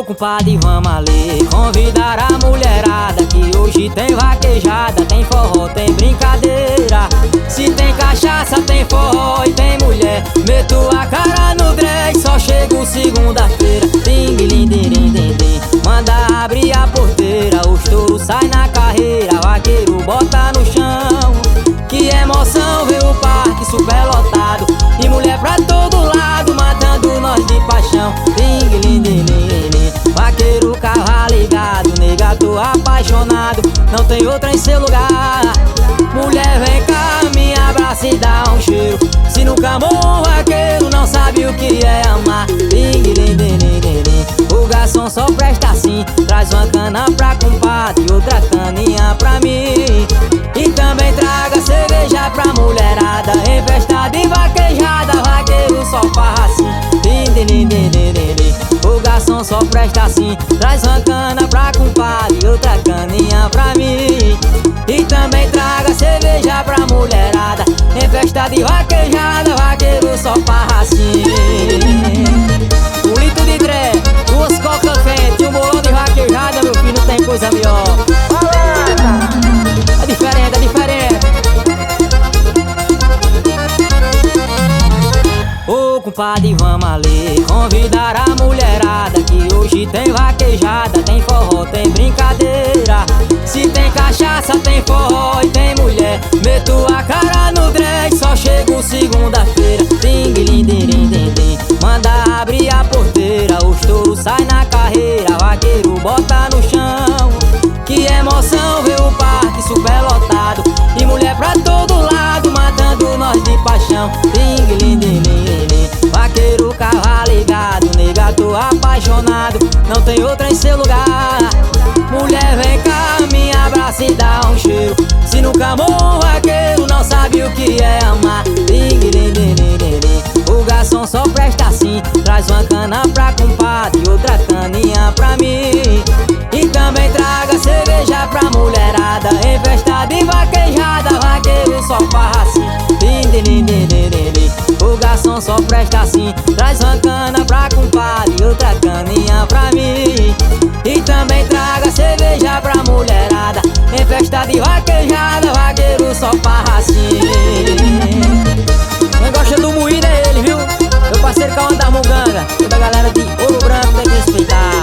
Ô compadre, vamos ali convidar a mulherada, que hoje tem vaquejada, tem forró, tem brincadeira. Se tem cachaça, tem forró e tem mulher. Meto a cara no drag, só chego segunda-feira. Ting-lim-dim-dim-dim-dim, manda abrir a porteira, os touros saem na carreira, vaqueiro bota no chão. Que emoção ver o parque super lotado e mulher pra todo lado, matando nós de paixão. Ting-lim-dim-dim-dim, vaqueiro, cavalo ligado, nega, tô apaixonado, não tem outra em seu lugar. Mulher, vem cá, me abraça e dá um cheiro. Se nunca amou um vaqueiro, não sabe o que é amar. Ting-lim-dim-dim-dim, o garçom só presta assim, traz uma cana pra compadre e outra caninha pra mim. E também traga cerveja pra mulherada, em festa de vaquejada, vaqueiro só farra assim. Din-din-din-din-din-din, o garçom só presta assim, traz uma cana pra compadre e outra caninha pra mim. E também traga cerveja pra mulherada, em festa de vaquejada, vaqueiro só farra assim. Um litro de dré, duas coca quente, um bolão de vaquejada, meu filho, não tem coisa melhor. É diferente, é diferente. Ô compadre, vamos ali convidar a mulherada, que hoje tem vaquejada, tem forró, tem brincadeira. Se tem cachaça, tem forró e tem mulher. Meto a cara no drag, só chego segunda-feira. Ting-lim-dim-dim-dim, manda abrir a porteira, os touros saem na carreira, vaqueiro bota no chão. Que emoção ver o parque super lotado e mulher pra todo lado, matando nós de paixão. Ting-lim-dim-dim-dim, vaqueiro, cavalo ligado, nega, tô apaixonado, não tem outra em seu lugar. Mulher, vem cá, me abraça e dá um cheiro. Se nunca amou um vaqueiro, não sabe o que é amar. Ting-lim-dim-dim-dim, o garçom só presta assim, traz uma cana pra compadre e outra caninha pra mim. E também traga cerveja pra mulherada, em festa de vaquejada, vaqueiro só farra assim. Din-din-din-din-din, o garçom só presta assim, traz uma cana pra compadre e outra caninha pra mim. E também traga cerveja pra mulherada, em festa de vaquejada, vaqueiro só farra assim. Quem gosta do moído é ele, viu? Meu parceiro Cauã da Muganga, toda a galera de Ouro Branco tem que respeitar.